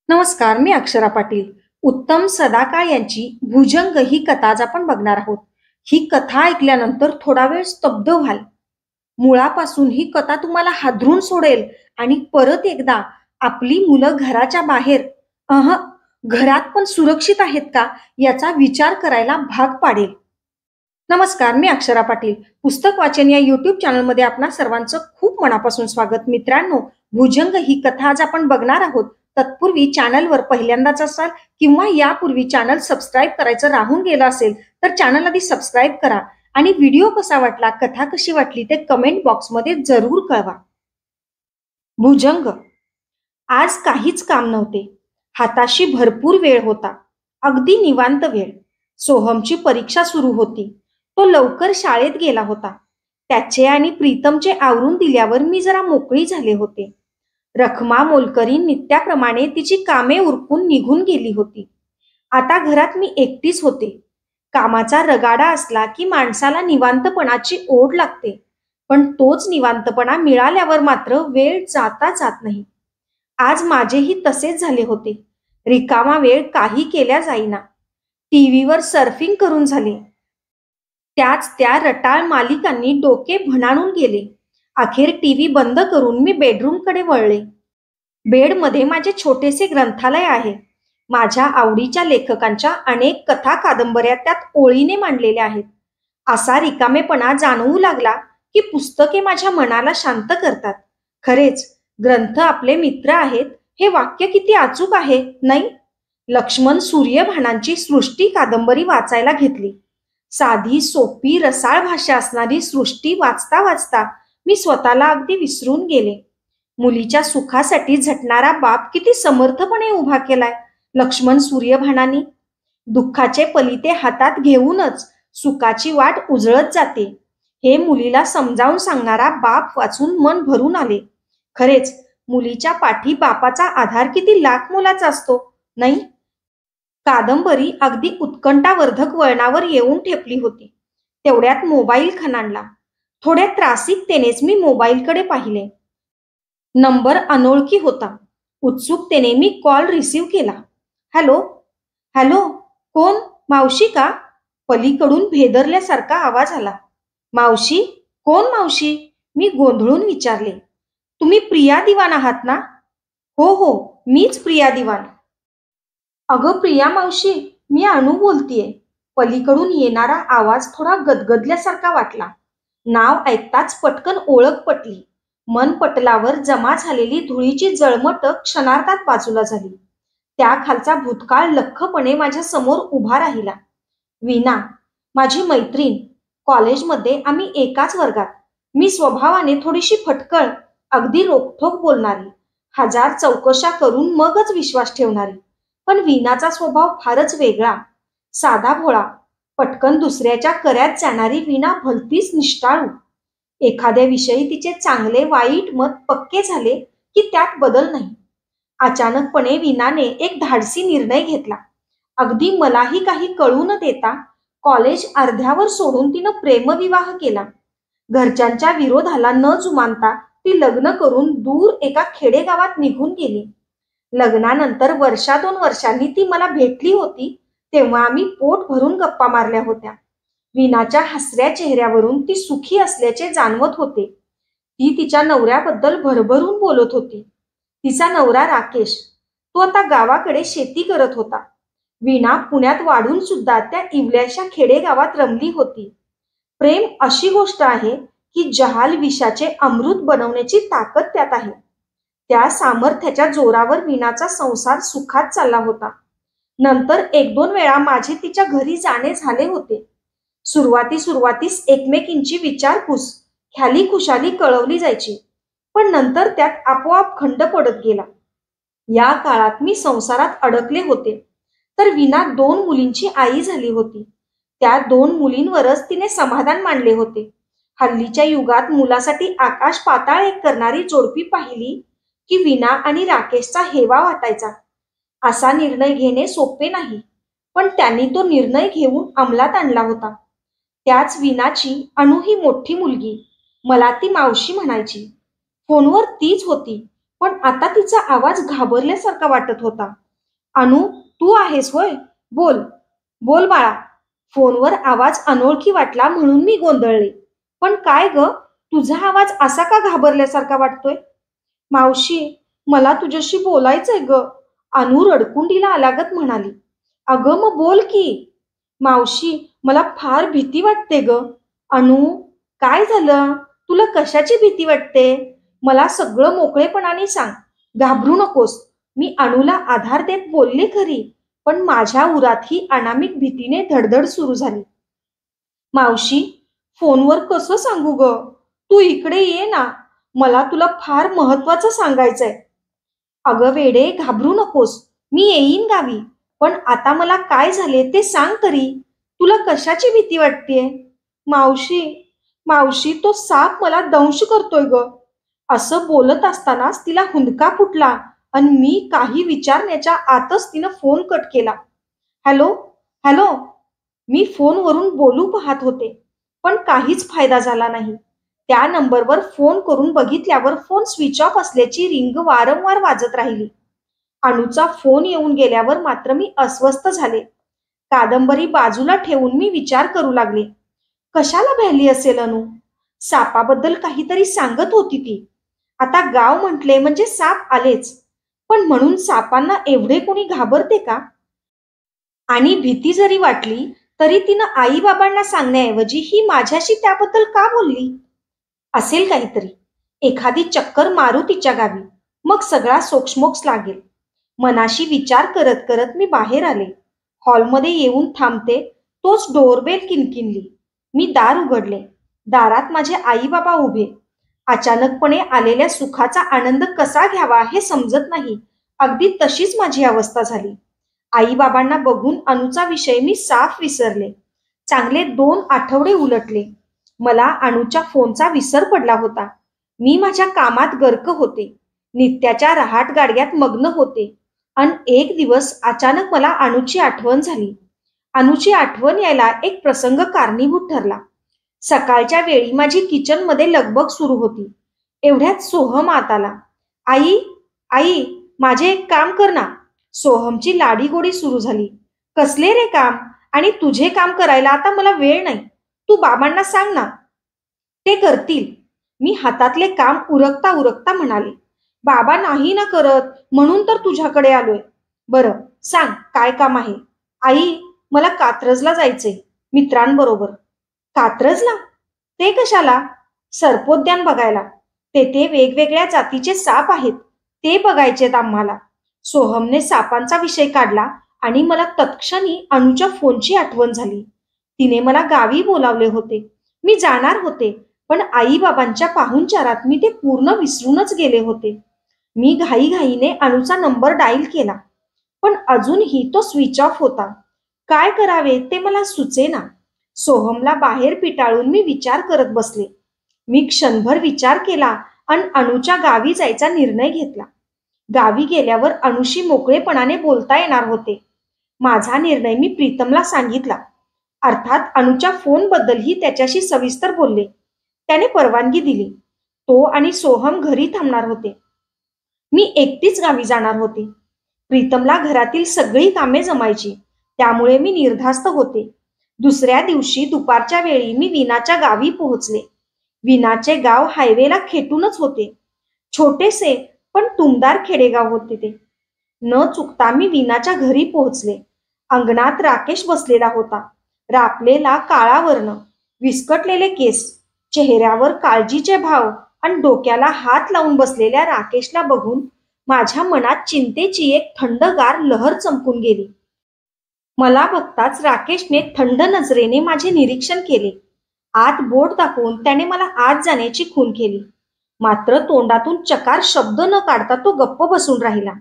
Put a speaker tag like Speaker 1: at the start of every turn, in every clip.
Speaker 1: नमस्कार, मी अक्षरा पाटील. उत्तम सदाकाळ यांची भुजंग ही कथा आज आपण बघणार आहोत. ही कथा ऐकल्यानंतर थोडा वेळ स्तब्ध व्हाल. मुळापासून ही कथा तुम्हाला हादरून सोडेल आणि परत एकदा आपली मुलं घराच्या बाहेर अह घरात पण सुरक्षित आहेत का याचा विचार करायला भाग पाडेल. नमस्कार, मी अक्षरा पाटील. पुस्तक वाचन या युट्यूब चॅनलमध्ये आपणा सर्वांचं खूप मनापासून स्वागत. मित्रांनो, भुजंग ही कथा आज आपण बघणार आहोत. तत्पूर्वी चॅनलवर पहिल्यांदाच असाल किंवा यापूर्वी चॅनल सबस्क्राईब करायचं राहून गेलं असेल तर चॅनल आधी सबस्क्राईब करा आणि व्हिडिओ कसा वाटला, कथा कशी वाटली ते कमेंट बॉक्समध्ये जरूर कळवा. भुजंग. आज काहीच काम नव्हते. हाताशी भरपूर वेळ होता. अगदी निवांत वेळ. सोहमची परीक्षा सुरू होती. तो लवकर शाळेत गेला होता. त्याचे आणि प्रीतमचे आवरून दिल्यावर मी जरा मोकळी झाले होते. रखमा मोलकरी नित्याप्रमाणे तिची कामे उरकून निघून गेली होती. आता घरात मी एकटीच होते. कामाचा रगाडा असला की माणसाला निवांतपणाची ओढ लागते, पण तोच निवांतपणा मिळाल्यावर मात्र वेळ जाता जात नाही. आज माझेही तसेच झाले होते. रिकामा वेळ काही केल्या जाईना. टीव्हीवर सर्फिंग करून झाले. त्याच त्या रटाळ मालिकांनी डोके भणाणून गेले. अखेर टीव्ही बंद करून मी बेडरूमकडे वळले. बेडमध्ये माझे छोटेसे ग्रंथालय आहे. माझ्या आवडीच्या लेखकांच्या अनेक कथा कादंबऱ्या त्यात ओळीने मांडलेल्या आहेत. असा रिकामेपणा जाणवू लागला की पुस्तके माझ्या मनाला शांत करतात. खरेच ग्रंथ आपले मित्र आहेत हे वाक्य किती अचूक आहे, नाही? लक्ष्मण सूर्यभानांची सृष्टी कादंबरी वाचायला घेतली. साधी सोपी रसाळ भाषा असणारी सृष्टी वाचता वाचता मी स्वतःला अगदी विसरून गेले. मुलीच्या सुखासाठी झटणारा बाप किती समर्थपणे उभा केलाय लक्ष्मण सूर्यभानांनी. दुःखाचे पलिते हातात घेऊनच सुखाची वाट उजळत जाते हे मुलीला समजावून सांगणारा बाप वाचून मन भरून आले. खरेच मुलीच्या पाठी बापाचा आधार किती लाख मोलाचा असतो, नाही? कादंबरी अगदी उत्कंठावर्धक वळणावर येऊन ठेपली होती. तेवढ्यात मोबाईल खणाणला. थोड्या त्रासिकतेनेच मी मोबाईलकडे पाहिले. नंबर अनोळखी होता. उत्सुकतेने मी कॉल रिसीव्ह केला. हॅलो. हॅलो. कोण? मावशी का? पलीकडून भेदरल्यासारखा आवाज आला. मावशी? कोण मावशी? मी गोंधळून विचारले. तुम्ही प्रिया दिवाण आहात ना? हो हो, मीच प्रिया दिवाण. अगं प्रिया मावशी, मी अनु बोलतीये. पलीकडून येणारा आवाज थोडा गदगदल्यासारखा वाटला. नाव ऐकताच पटकन ओळख पटली. मन पटलावर जमा झालेली धुळीची जळमट क्षणार्धात बाजूला झाली. त्या खालचा भूतकाळ लख्खपणे माझ्या समोर उभा राहिला. वीणा, माझी मैत्रीण. कॉलेजमध्ये आम्ही एकाच वर्गात. मी स्वभावाने थोडीशी फटकळ, अगदी रोखठोक बोलणारी, हजार चौकशा करून मगच विश्वास ठेवणारी. पण वीणाचा स्वभाव फारच वेगळा. साधा भोळा, पटकन दुसऱ्याच्या कर्यात जाणारी वीणा भलतीच निष्ठाळू. एखाद्या विषयी तिचे चांगले वाईट मत पक्के झाले की त्यात बदल नाही. अचानकपणे वीणाने एक धाडसी निर्णय घेतला. अगदी मलाही काही कळू न देता कॉलेज अर्ध्यावर सोडून तिनं प्रेमविवाह केला. घरच्यांच्या विरोधाला न जुमानता ती लग्न करून दूर एका खेडेगावात निघून गेली. लग्नानंतर 1-2 वर्षांनी ती मला भेटली होती तेव्हा आम्ही पोट भरून गप्पा मारल्या होत्या. वीणाच्या हसऱ्या चेहऱ्यावरून ती सुखी असल्याचे जाणवत होते. ती तिच्या नवऱ्याबद्दल भरभरून बोलत होती. तिचा नवरा राकेश, तो आता गावाकडे शेती करत होता. वीणा पुण्यात वाढून सुद्धा त्या इवल्याशा खेडेगावात रमली होती. प्रेम अशी गोष्ट आहे की जहाल विषाचे अमृत बनवण्याची ताकद त्यात आहे. त्या सामर्थ्याच्या जोरावर वीणाचा संसार सुखात चालला होता. नंतर 1-2 वेळा माझे तिच्या घरी जाणे झाले होते. सुरुवातीस एकमेकींची विचारपूस, ख्याली खुशाली कळवली जायची, पण नंतर त्यात आपोआप खंड पडत गेला. या काळात मी संसारात अडकले होते तर वीणा 2 मुलींची आई झाली होती. त्या 2 मुलींवरच तिने समाधान मानले होते. हल्लीच्या युगात मुलासाठी आकाश पाताळ एक करणारी जोडपी पाहिली की वीणा आणि राकेशचा हेवा वाटायचा. असा निर्णय घेणे सोपे नाही, पण त्यांनी तो निर्णय घेऊन अंमलात आणला होता. त्याच वीणाची अनु ही मोठी मुलगी. मला ती मावशी म्हणायची. फोनवर तीच होती, पण आता तिचा आवाज घाबरल्यासारखा वाटत होता. "अनु, तू आहेस होय? बोल, बोल बाळा." फोनवर आवाज अनोळखी वाटला म्हणून मी गोंधळले. "पण काय ग, तुझा आवाज असा का घाबरल्यासारखा वाटतोय?" "मावशी, मला तुझ्याशी बोलायचंय ग." अनु रडकुंडीला आल्यागत म्हणाली. "अगं मग बोल की." "मावशी, मला फार भीती वाटते ग." "अनु, काय झालं? तुला कशाची भीती वाटते? मला सगळं मोकळेपणाने सांग. घाबरू नकोस." मी अणूला आधार देत बोलले खरी, पण माझ्या उरातही अनामिक भीतीने धडधड सुरू झाली. "मावशी, फोनवर कसं सांगू ग? तू इकडे ये ना. मला तुला फार महत्वाचं सांगायचंय." "अगं वेडे, घाबरू नकोस. मी येईन गावी. पण आता मला काय झाले ते सांग तरी. तुला कशाची भीती वाटतेय?" "मावशी, मावशी, तो साप मला दंश करतोय ग." असं बोलत असतानाच तिला हुंदका फुटला आणि मी काही विचारण्याच्या आतच तिनं फोन कट केला. "Hello, hello." मी फोनवरून बोलू पाहत होते, पण काहीच फायदा झाला नाही. त्या नंबरवर फोन करून बघितल्यावर फोन स्विच ऑफ असल्याची रिंग वारंवार वाजत राहिली. अणूचा फोन येऊन गेल्यावर मात्र मी अस्वस्थ झाले. कादंबरी बाजूला ठेवून मी विचार करू लागले. कशाला भ्याली असेल अनु? सापाबद्दल काहीतरी सांगत होती ती. आता गाव म्हटले म्हणजे साप आलेच. पण म्हणून सापांना एवढे कोणी घाबरते का? आणि भीती जरी वाटली तरी तिनं आई-बाबांना सांगण्याऐवजी ही माझ्याशी त्याबद्दल का बोलली? असेल काहीतरी. एखादी चक्कर मारू तिच्या गावी. मग सगळा सोक्षमोक्ष लागेल. मनाशी विचार करत करत मी बाहेर आले. हॉलमध्ये येऊन थांबते तोच डोरबेल किणकिणली. मी दार उघडले. दारात माझे आई-बाबा उभे. अचानकपणे आलेल्या सुखाचा आनंद कसा घ्यावा हे समजत नाही. अगदी तशीच माझी अवस्था झाली. आई-बाबांना बघून अणूचा विषय मी साफ विसरले. चांगले 2 आठवडे उलटले. मला अणूच्या फोनचा विसर पडला होता. मी माझ्या कामात गर्क होते. नित्याच्या रहाटगाडग्यात मग्न होते. अन एक दिवस अचानक मला अणूची आठवण झाली. अणूची आठवण यायला एक प्रसंग कारणीभूत ठरला. सकाळच्या वेळी माझी किचनमध्ये लगबग सुरू होती. एवढ्यात सोहम आत आला. "आई, आई, माझे एक काम कर ना." सोहमची लाडीगोडी सुरू झाली. "कसले रे काम? आणि तुझे काम करायला आता मला वेळ नाही. तू बाबांना सांग ना, ते करतील." मी हातातले काम उरकता उरकता म्हणाले. "बाबा नाही ना करत, म्हणून तर तुझ्याकडे आलोय." "बरं, सांग काय काम आहे?" "आई, मला कात्रजला जायचंय मित्रांबरोबर." "कात्रजला? ते कशाला?" "सर्पोद्यान बघायला. तेथे वेगवेगळ्या जातीचे साप आहेत. ते बघायचेत आम्हाला." सोहमने सापांचा विषय काढला आणि मला तत्क्षणी अणूच्या फोनची आठवण झाली. तिने मला गावी बोलावले होते. मी जाणार होते, पण आई-बाबांच्या पाहुणचारात मी ते पूर्ण विसरूनच गेले होते. मी घाईघाईने अणूचा नंबर डायल केला, पण अजूनही तो स्विच ऑफ होता. काय करावे ते मला सुचेना. सोहमला बाहेर पिटाळून मी विचार करत बसले. मी क्षणभर विचार केला आणि अणूच्या गावी जायचा निर्णय घेतला. गावी गेल्यावर अणूशी मोकळेपणाने बोलता येणार होते. माझा निर्णय मी प्रीतमला सांगितला. अर्थात अणूच्या फोनबद्दलही त्याच्याशी सविस्तर बोलले. त्याने परवानगी दिली. तो आणि सोहम घरी थांबणार होते. मी एकटीच गावी जाणार होते. प्रीतमला घरातील सगळी कामे जमायची, त्यामुळे मी निर्धास्त होते. दुसऱ्या दिवशी दुपारच्या वेळी मी विनाच्या गावी पोहोचले. विनाचे गाव हायवेला खेटूनच होते. छोटेसे पण टुमदार खेडेगाव होते ते. न चुकता मी विनाच्या घरी पोहोचले. अंगणात राकेश बसलेला होता. रापलेला काळा वर्ण, विस्कटलेले केस, चेहऱ्यावर काळजीचे भाव आणि डोक्याला हात लावून बसलेल्या राकेशला बघून माझ्या मनात चिंतेची एक थंडगार लहर चमकून गेली. मला बघताच राकेशने थंड नजरेने माझे निरीक्षण केले. आत बोट दाखवून त्याने मला आत जाण्याची खूण केली. मात्र तोंडातून चकार शब्द न काढता तो गप्प बसून राहिला.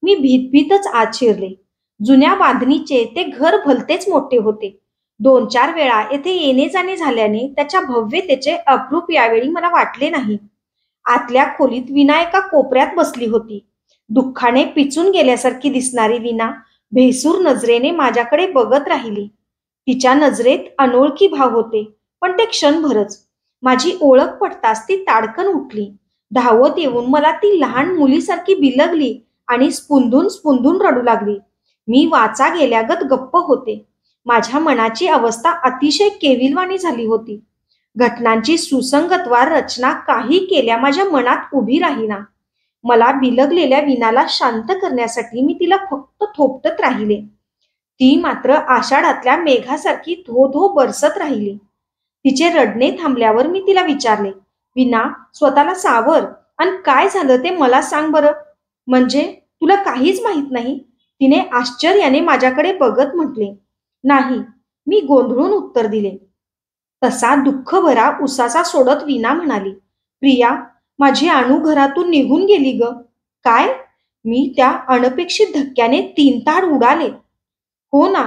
Speaker 1: मी भीतभीतच आत शिरले. जुन्या बांधणीचे ते घर भलतेच मोठे होते. 2-4 वेळा येथे येणे जाणे झाल्याने त्याच्या भव्यतेचे अप्रूप यावेळी मला वाटले नाही. आतल्या खोलीत विना एका कोपऱ्यात बसली होती. दुःखाने पिचून गेल्यासारखी दिसणारी विना भेसूर नजरेने माझ्याकडे बघत राहिली. तिच्या नजरेत अनोळखी भाव होते, पण ते क्षणभरच. माझी ओळख पटताच ती ताडकन उठली. धावत येऊन मला ती लहान मुलीसारखी बिलगली आणि स्पुंदून स्पुंदून रडू लागली. मी वाचा गेल्यागत गप्प होते. माझ्या मनाची अवस्था अतिशय केविलवाणी झाली होती. घटनांची सुसंगतवार रचना काही केल्या माझ्या मनात उभी राहीना. मला बिलगलेल्या विनाला शांत करण्यासाठी मी तिला फक्त थोपटत राहिले. ती मात्र आषाढातल्या मेघासारखी धो धो बरसत राहिली. तिचे रडणे थांबल्यावर मी तिला विचारले, विना, स्वतःला सावर आणि काय झालं ते मला सांग बरं. म्हणजे तुला काहीच माहित नाही? तिने आश्चर्याने माझ्याकडे बघत म्हटले. नाही, मी गोंधळून उत्तर दिले. तसा दुःखभरा उसासा सोडत विना म्हणाली, प्रिया, माझी अणू घरातून निघून गेली ग. काय? मी त्या अनपेक्षित धक्क्याने तीन तार उडाले. हो ना,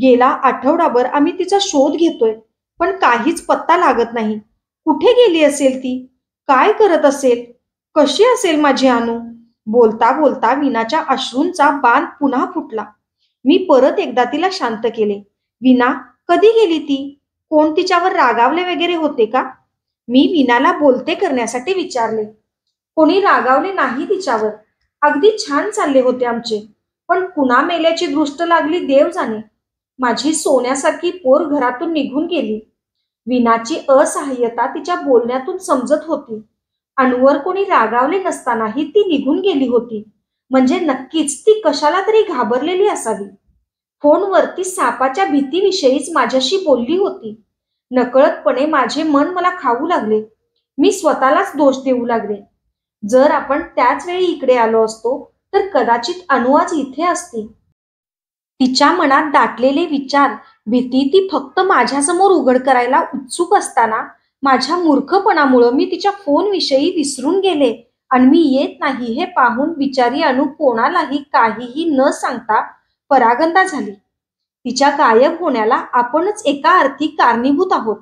Speaker 1: गेला आठवडाभर आम्ही तिचा शोध घेतोय, पण काहीच पत्ता लागत नाही. कुठे गेली असेल ती? काय करत असेल? कशी असेल माझी अनु? बोलता बोलता विनाच्या अश्रूंचा बांध पुन्हा फुटला. मी परत एकदा तिला शांत केले. विना, कधी गेली ती? कोण तिच्यावर रागावले वगैरे होते का? मी विनाला बोलते करण्यासाठी विचारले. कोणी रागावले नाही तिच्यावर. अगदी छान चालले होते आमचे. पण कुणा मेल्याची दृष्ट लागली देव जाणे. माझी सोन्यासारखी पोर घरातून निघून गेली. विनाची असहाय्यता तिच्या बोलण्यातून समजत होती. अणूवर कोणी रागावले नसतानाही ती निघून गेली होती. म्हणजे नक्कीच ती कशाला तरी घाबरलेली असावी. फोनवरती सापाच्या भीतीविषयीच माझ्याशी बोलली होती. नकळतपणे माझे मन मला खाऊ लागले. मी स्वतःलाच दोष देऊ लागले. जर आपण त्याच वेळी इकडे आलो असतो तर कदाचित अनु आज इथे असती. तिच्या मनात दाटलेले विचार, भीती ती फक्त माझ्यासमोर उघड करायला उत्सुक असताना माझ्या मूर्खपणामुळे मी तिच्या फोन विषयी विसरून गेले आणि मी येत नाही हे पाहून बिचारी अनु कोणालाही काहीही न सांगता परागंदा झाली. तिच्या गायब होण्याला आपणच एका अर्थी कारणीभूत आहोत.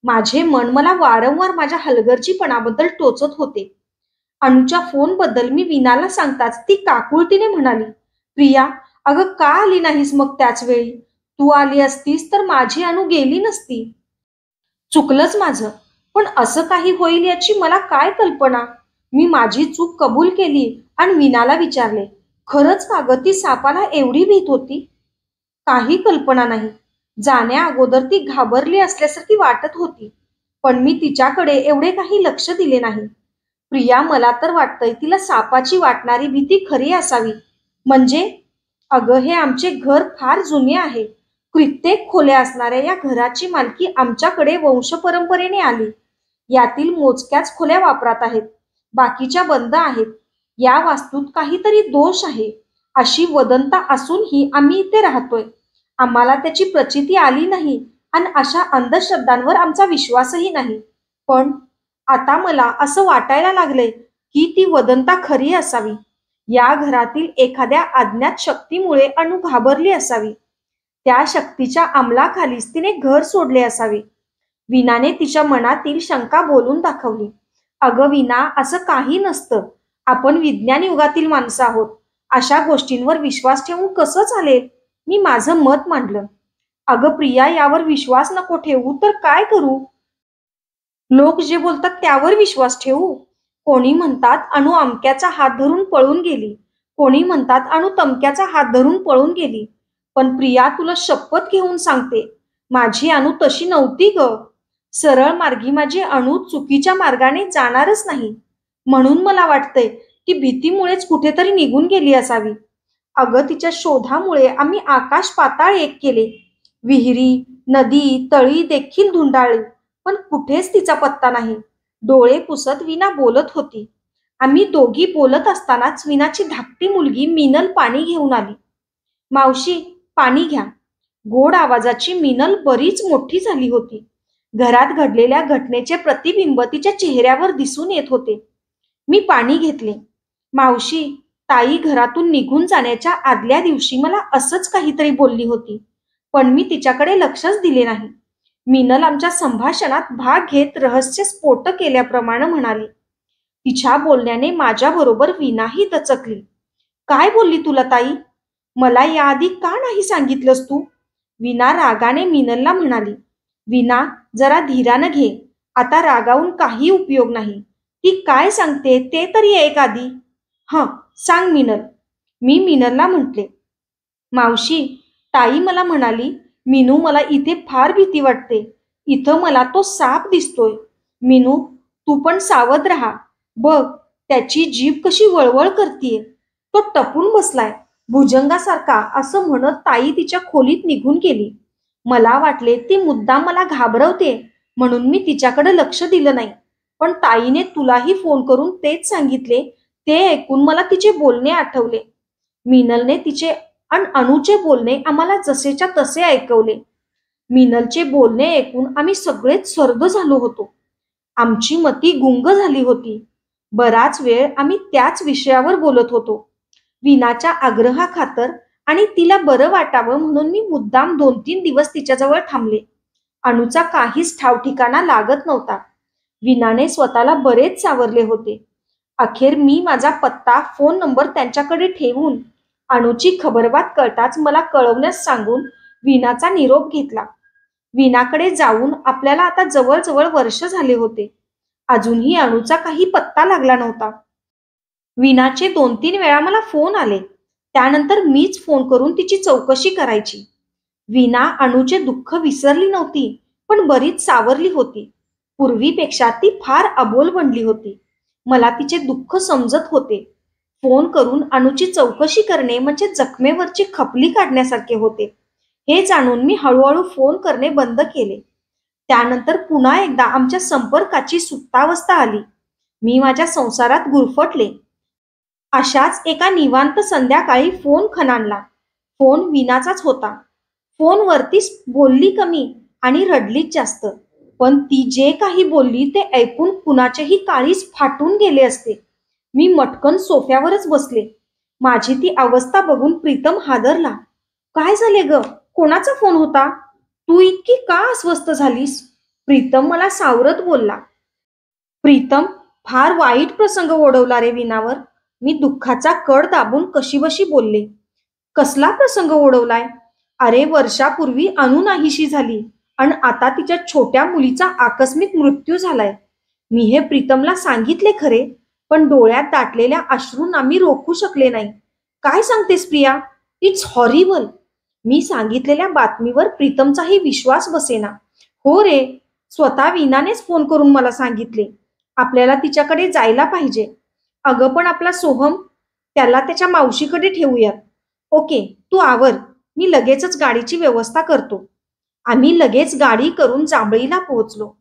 Speaker 1: माझे मन मला वारंवार माझ्या हलगर्जीपणाबद्दल टोचत होते. अनुच्या फोनबद्दल मी विनाला सांगताच ती काकुळतीने म्हणाली, प्रिया, अगं का आली नाहीस मग त्याच वेळी? तू आली असतीस तर माझी अनु गेली नसती. चुकलंच माझं, पण असं काही होईल याची मला काय कल्पना. मी माझी चूक कबूल केली आणि विनाला विचारले, खरंच का ग ती सापाला एवढी भीत होती? काही कल्पना नाही. जाण्या अगोदर ती घाबरली असल्यासारखी वाटत होती, पण मी तिच्याकडे एवढे काही लक्ष दिले नाही. प्रिया, मला तर वाटतंय तिला सापाची वाटणारी भीती खरी असावी. म्हणजे अगं, हे आमचे घर फार जुने आहे. कित्येक खोल्या असणाऱ्या या घराची मालकी आमच्याकडे वंशपरंपरेने आली. यातील मोजक्याच खोल्या वापरात आहेत, बाकीच्या बंद आहेत. या वास्तूत काहीतरी दोष आहे अशी वदंता असूनही आम्ही इथे राहतोय. आम्हाला त्याची प्रचिती आली नाही आणि अशा अंधश्रद्धांवर आमचा विश्वासही नाही. पण आता मला असं वाटायला लागलंय की ती वदंता खरी असावी. या घरातील एखाद्या अज्ञात शक्तीमुळे अनु घाबरली असावी. त्या शक्तीच्या अंमलाखालीच तिने घर सोडले असावे. विनाने तिच्या मनातील शंका बोलून दाखवली. अगं विना, असं काही नसतं. आपण विज्ञान युगातील माणसं आहोत. अशा गोष्टींवर विश्वास ठेवून कसं चालेल? मी माझं मत मांडलं. अगं प्रिया, यावर विश्वास नको ठेवू तर काय करू? लोक जे बोलतात त्यावर विश्वास ठेवू? कोणी म्हणतात अनु अमक्याचा हात धरून पळून गेली. कोणी म्हणतात अनु तमक्याचा हात धरून पळून गेली. पण प्रिया, तुला शपथ घेऊन सांगते, माझी अनु तशी नव्हती ग. सरळ मार्गी माझी अनु चुकीच्या मार्गाने जाणारच नाही. म्हणून मला वाटतंय ती भीतीमुळेच कुठेतरी निघून गेली असावी. अगं, तिच्या शोधामुळे आम्ही आकाश पाताळ एक केले. विहिरी, नदी, तळी देखील धुंडाळली, पण कुठेच तिचा पत्ता नाही. डोळे पुसत विना बोलत होती. आम्ही दोघी बोलत असतानाच विनाची धाकटी मुलगी मिनल पाणी घेऊन आली. मावशी, पाणी घ्या. गोड आवाजाची मिनल बरीच मोठी झाली होती. घरात घडलेल्या घटनेचे प्रतिबिंब तिच्या चेहऱ्यावर दिसून येत होते. मी पाणी घेतले. मावशी, ताई घरातून निघून जाण्याच्या आदल्या दिवशी मला असंच काहीतरी बोलली होती, पण मी तिच्याकडे लक्षच दिले नाही. मिनल आमच्या संभाषणात भाग घेत रहस्य स्फोट केल्याप्रमाणे म्हणाली. तिच्या बोलण्याने माझ्याबरोबर विनाही दचकली. काय बोलली तुला ताई? मला याआधी का नाही सांगितलंस तू? विना रागाने मिनलला म्हणाली. विना, जरा धीरानं घे. आता रागावून काही उपयोग नाही. ती काय सांगते ते तरी ऐक आधी. हं, सांग मिनल. मी मिनलला म्हटले, मावशी, ताई मला म्हणाली, "मीनू, मला इथे फार भीती वाटते. इथं मला तो साप दिसतोय. मीनू, तू पण सावध राहा. बघ, त्याची जीभ कशी वळवळ करतीये. तो टपून बसलाय भुजंगासारखा," असं म्हणत ताई तिच्या खोलीत निघून गेली. मला वाटले ती मुद्दाम मला घाबरवते, म्हणून मी तिच्याकडे लक्ष दिलं नाही. पण ताईने तुलाही फोन करून तेच सांगितले, ते ऐकून मला तिचे बोलणे आठवले. मिनलने तिचे आणि अनुचे बोलणे आम्हाला जसेच्या तसे ऐकवले. मिनलचे बोलणे ऐकून आम्ही सगळेच सर्द झालो होतो. आमची मती गुंग झाली होती. बराच वेळ आम्ही त्याच विषयावर बोलत होतो. विनाच्या आग्रहाखातर आणि तिला बरं वाटावं म्हणून मी मुद्दाम 2-3 दिवस तिच्याजवळ थांबले. अनुचा काहीच ठावठिकाणा लागत नव्हता. विनाने स्वतःला बरेच सावरले होते. अखेर मी माझा पत्ता, फोन नंबर त्यांच्याकडे ठेवून अनुची खबरबात कळताच मला कळवण्यास सांगून विनाचा निरोप घेतला. विनाकडे जाऊन आपल्याला आता जवळजवळ वर्ष झाले होते. अजूनही अनुचा काही पत्ता लागला नव्हता. विनाचे 2-3 वेळा मला फोन आले. त्यानंतर मीच फोन करून तिची चौकशी करायची. विना अनुचे दुःख विसरली नव्हती, पण बरीच सावरली होती. पूर्वीपेक्षा ती फार अबोल बनली होती. मला तिचे दुःख समजत होते. फोन करून अनुची चौकशी करणे म्हणजे जखमेवरची खपली काढण्यासारखे होते. हे जाणून मी हळूहळू फोन करणे बंद केले. त्यानंतर पुन्हा एकदा आमच्या संपर्काची सुप्तावस्था आली. मी माझ्या संसारात गुरफटले. अशाच एका निवांत संध्याकाळी फोन खणाणला. फोन विनाचाच होता. फोनवरतीच बोलली कमी आणि रडलीच जास्त. पण ती जे काही बोलली ते ऐकून कुणाचेही काळीज फाटून गेले असते. मी मटकन सोफ्यावरच बसले. माझी ती अवस्था बघून प्रीतम हादरला. "काय झाले ग? कोणाचा फोन होता? तू इतकी का अस्वस्थ झालीस?" प्रीतम मला सावरत बोलला. "प्रीतम, फार वाईट प्रसंग ओढवला रे विनावर." मी दुःखाचा कड दाबून कशीबशी बोलले. "कसला प्रसंग ओढवलाय?" "अरे, वर्षापूर्वी अनु नाहीशी झाली आणि आता तिच्या छोट्या मुलीचा आकस्मिक मृत्यू झालाय." मी हे प्रीतमला सांगितले खरे, पण डोळ्यात दाटलेल्या अश्रूंना मी रोखू शकले नाही. "काय सांगतेस प्रिया? It's horrible." मी सांगितलेल्या बातमीवर प्रीतमचाही विश्वास बसेना. "हो रे, स्वतः विनानेच फोन करून मला सांगितले. आपल्याला तिच्याकडे जायला पाहिजे." "अगं पण आपला सोहम, त्याला त्याच्या मावशीकडे ठेवूयात." "ओके, तू आवर. मी लगेचच गाडीची व्यवस्था करतो." आम्ही लगेच गाडी करून जांभळीला पोहोचलो.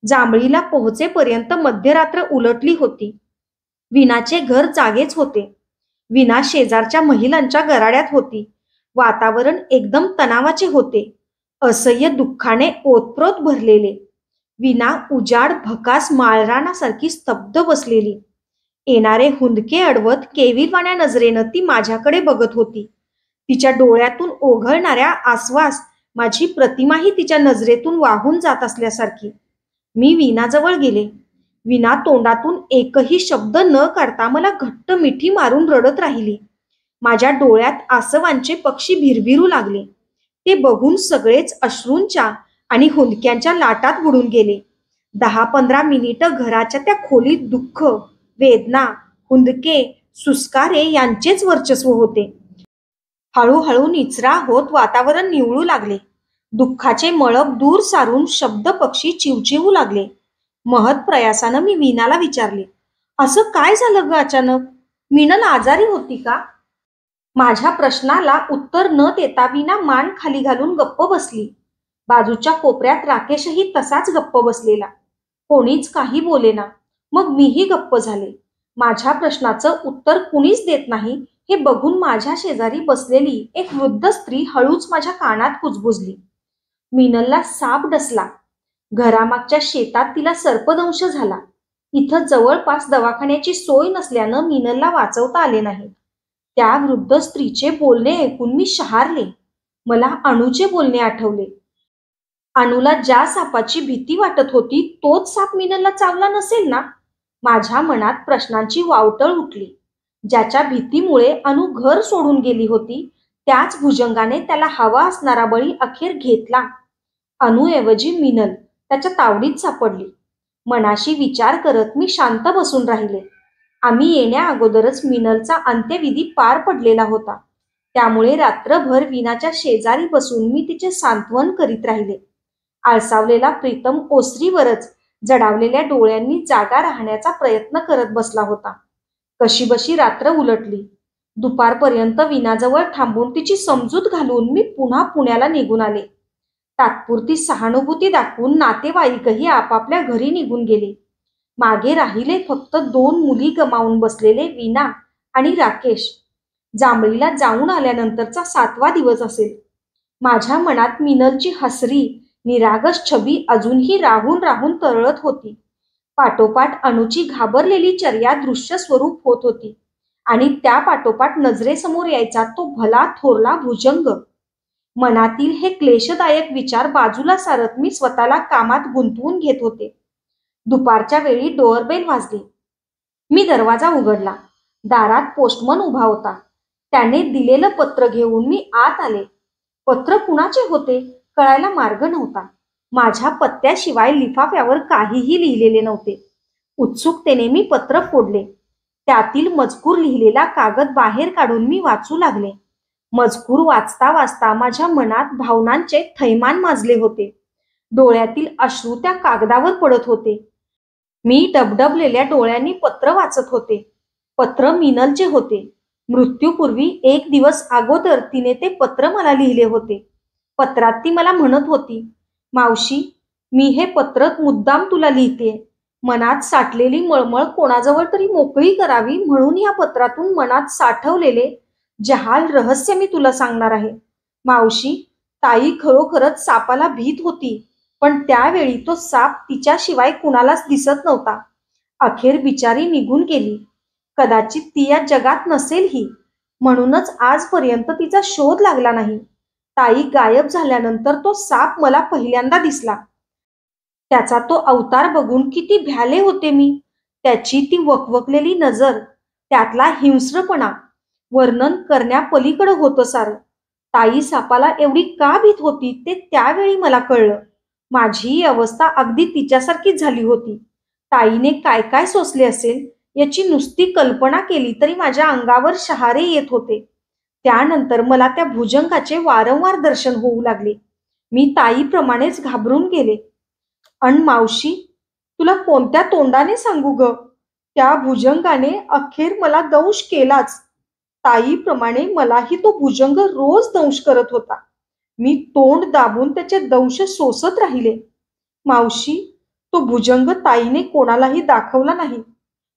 Speaker 1: जांभळीला पोहोचेपर्यंत मध्यरात्र उलटली होती. विनाचे घर जागेच होते. विना शेजारच्या महिलांच्या गराड्यात होती. वातावरण एकदम तणावाचे होते. असह्य दुःखाने ओतप्रोत भरलेले. विना उजाड भकास माळरानासारखी स्तब्ध बसलेली. येणारे हुंदके अडवत केविलवाण्या नजरेनं ती माझ्याकडे बघत होती. तिच्या डोळ्यातून ओघळणाऱ्या आसवास माझी प्रतिमाही तिच्या नजरेतून वाहून जात असल्यासारखी. मी विनाजवळ गेले. विना तोंडातून एकही शब्द न काढता मला घट्ट मिठी मारून रडत राहिली. माझ्या डोळ्यात आसवांचे पक्षी भिरभिरू लागले. ते बघून सगळेच अश्रूंच्या आणि हुंदक्यांच्या लाटात बुडून गेले. 10-15 मिनिटं घराच्या त्या खोलीत दुःख, वेदना, हुंदके, सुस्कारे यांचेच वर्चस्व होते. हळूहळू निचरा होत वातावरण निवळू लागले. दुःखाचे मळब दूर सारून शब्द पक्षी चिवचिवू लागले. महत् प्रयासानं मी वीणाला विचारले, "असं काय झालं ग अचानक? मीनल आजारी होती का?" माझ्या प्रश्नाला उत्तर न देता वीणा मान खाली घालून गप्प बसली. बाजूच्या कोपऱ्यात राकेशही तसाच गप्प बसलेला. कोणीच काही बोलेना. मग मीही गप्प झाले. माझ्या प्रश्नाचं उत्तर कुणीच देत नाही हे बघून माझ्या शेजारी बसलेली एक वृद्ध स्त्री हळूच माझ्या कानात कुजबुजली. "मीनलला साप डसला. घरामागच्या शेतात तिला सर्पदंश झाला. इथं जवळपास दवाखान्याची सोय नसल्यानं मीनलला वाचवता आले नाही." त्या वृद्ध स्त्रीचे बोलणे ऐकून मी शहारले. मला अनुचे बोलणे आठवले. अनुला ज्या सापाची भीती वाटत होती तोच साप मीनलला चावला नसेल ना? माझ्या मनात प्रश्नांची वावटळ उठली. ज्याच्या भीतीमुळे अनु घर सोडून गेली होती, त्याच भुजंगाने त्याला हवा असणारा बळी अखेर घेतला. अनुऐवजी मीनल त्याच्या तावडीत सापडली. मनाशी विचार करत मी शांत बसून राहिले. आम्ही येण्या अगोदरच मिनलचा अंत्यविधी पार पडलेला होता. त्यामुळे रात्रभर वीणाच्या शेजारी बसून मी तिचे सांत्वन करीत राहिले. आळसावलेला प्रीतम ओसरीवरच जडावलेल्या डोळ्यांनी जागा राहण्याचा प्रयत्न करत बसला होता. कशीबशी रात्र उलटली. दुपारपर्यंत वीणाजवळ थांबून तिची समजूत घालून मी पुन्हा पुण्याला निघून आले. तात्पुरती सहानुभूती दाखवून नातेवाईकही आपापल्या घरी निघून गेले. मागे राहिले फक्त 2 मुली गमावून बसलेले वीणा आणि राकेश. जांभळीला जाऊन आल्यानंतरचा 7वा दिवस असेल. माझ्या मनात मिनलची हसरी निरागस छबी अजूनही राहून राहून तरळत होती. पाठोपाठ अणूची घाबरलेली चर्या दृश्य स्वरूप होत होती आणि त्या पाठोपाठ नजरेसमोर यायचा तो भला थोरला भुजंग. मनातील हे क्लेशदायक विचार बाजूला सारत मी स्वतःला कामात गुंतवून घेत होते. दुपारच्या वेळी डोअरबेल वाजली. मी दरवाजा उघडला. दारात पोस्टमन उभा होता. त्याने दिलेलं पत्र घेऊन मी आत आले. पत्र कुणाचे होते कळायला मार्ग नव्हता. माझ्या पत्त्याशिवाय लिफाफ्यावर काहीही लिहिलेले नव्हते. उत्सुकतेने मी पत्र फोडले. त्यातील मजकूर लिहिलेला कागद बाहेर काढून मी वाचू लागले. मजकूर वाचता वाचता माझ्या मनात भावनांचे थैमान माजले होते. डोळ्यातील अश्रू त्या कागदावर पडत होते. मी डबडबलेल्या डोळ्यांनी पत्र वाचत होते. पत्र मिनलचे होते. मृत्यूपूर्वी 1 दिवस अगोदर तिने ते पत्र मला लिहिले होते. पत्रात ती मला म्हणत होती, मावशी, मी हे पत्र मुद्दाम तुला लिहिते. मनात साठलेली मळमळ कोणाजवळ तरी मोकळी करावी म्हणून या पत्रातून मनात साठवलेले जहाल रहस्य मी तुला सांगणार आहे. मावशी, ताई खरोखरच सापाला भीत होती, पण त्यावेळी तो साप तिच्याशिवाय कुणालाच दिसत नव्हता. अखेर बिचारी निघून गेली. कदाचित ती या जगात नसेलही, म्हणूनच आजपर्यंत तिचा शोध लागला नाही. ताई गायब झाल्यानंतर तो साप मला पहिल्यांदा दिसला. त्याचा तो अवतार बघून किती भ्याले होते मी. त्याची ती वकवकलेली नजर, त्यातला हिंस्रपणा वर्णन करण्यापलीकडे होतं सारं. ताई सापाला एवढी का भीत होती ते त्यावेळी मला कळलं. माझी अवस्था अगदी तिच्यासारखीच झाली होती. ताईने काय काय सोसले असेल याची नुसती कल्पना केली तरी माझ्या अंगावर शहारे येत होते. त्यानंतर मला त्या भुजंगाचे वारंवार दर्शन होऊ लागले. मी ताईप्रमाणेच घाबरून गेले. अन मावशी, तुला कोणत्या तोंडाने सांगू ग? त्या भुजंगाने अखेर मला दंश केलाच. ताईप्रमाणे मलाही तो भुजंग रोज दंश करत होता. मी तोंड दाबून त्याचे दंश सोसत राहिले. मावशी, तो भुजंग ताईने कोणालाही दाखवला नाही,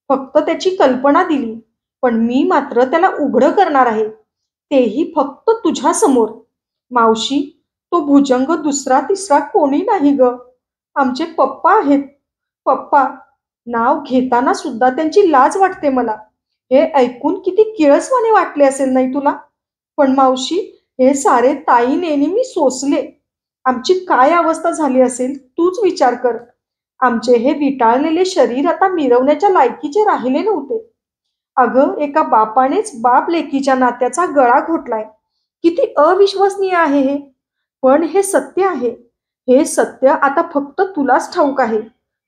Speaker 1: फक्त त्याची कल्पना दिली. पण मी मात्र त्याला उघड करणार आहे, तेही फक्त तुझ्या समोर. मावशी, तो भुजंग दुसरा तिसरा कोणी नाही ग, आमचे पप्पा आहेत. पप्पा नाव घेताना सुद्धा त्यांची लाज वाटते मला. हे ऐकून किती किळसवाणे वाटले असेल नाही तुला? पण मावशी, हे सारे ताईने मी सोसले. आमची काय अवस्था झाली असेल तूच विचार कर. आमचे हे विटाळलेले शरीर आता मिरवण्याच्या लायकीचे राहिले नव्हते. अगं, एका बापानेच बाप लेकीच्या नात्याचा गळा घोटलाय. किती अविश्वसनीय आहे हे, पण हे सत्य आहे. हे सत्य आता फक्त तुलाच ठाऊक आहे.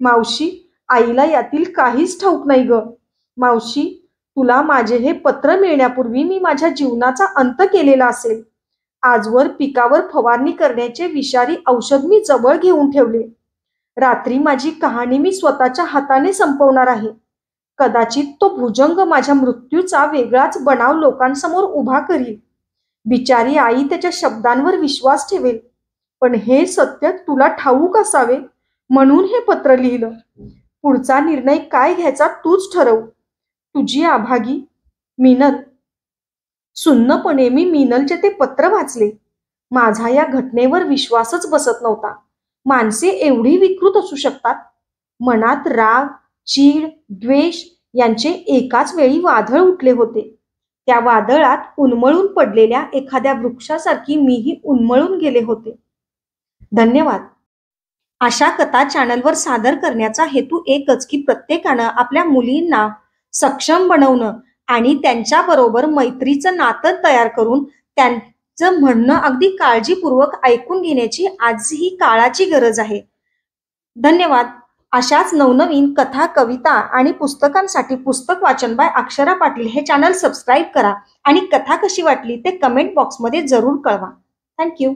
Speaker 1: मावशी, आईला यातील काहीच ठाऊक नाही ग. मावशी, तुला माझे हे पत्र मिळण्यापूर्वी मी माझ्या जीवनाचा अंत केलेला असेल. आजवर पिकावर फवारणी करण्याचे विषारी औषध मी जवळ घेऊन ठेवले. रात्री माझी कहाणी मी स्वतःच्या हाताने संपवणार आहे. कदाचित तो भुजंग माझ्या मृत्यूचा वेगळाच बनाव लोकांसमोर उभा करील. बिचारी आई त्याच्या शब्दांवर विश्वास ठेवेल. पण हे सत्य तुला ठाऊक असावे म्हणून हे पत्र लिहिलं. पुढचा निर्णय काय घ्यायचा तूच ठरव. तुझी आभागी, मिनल. सुन्नपणे मी मिनलचे ते पत्र वाचले. माझा या घटनेवर विश्वासच बसत नव्हता. माणसे एवढी विकृत असू शकतात? मनात राग, चीड, द्वेष यांचे एकाच वेळी वादळ उठले होते. त्या वादळात उन्मळून पडलेल्या एखाद्या वृक्षासारखी मीही उन्मळून गेले होते. धन्यवाद. आशा कथा चॅनलवर सादर करण्याचा हेतू एकच की प्रत्येकानं आपल्या मुलींना सक्षम बनवणं आणि त्यांच्याबरोबर मैत्रीचं नातं तयार करून त्यांचं म्हणणं अगदी काळजीपूर्वक ऐकून घेण्याची आजही काळाची गरज आहे. धन्यवाद. अशाच नवनवीन कथा, कविता आणि पुस्तकांसाठी पुस्तक वाचन बाय अक्षरा पाटील हे चॅनल सबस्क्राईब करा आणि कथा कशी वाटली ते कमेंट बॉक्समध्ये जरूर कळवा. थँक्यू.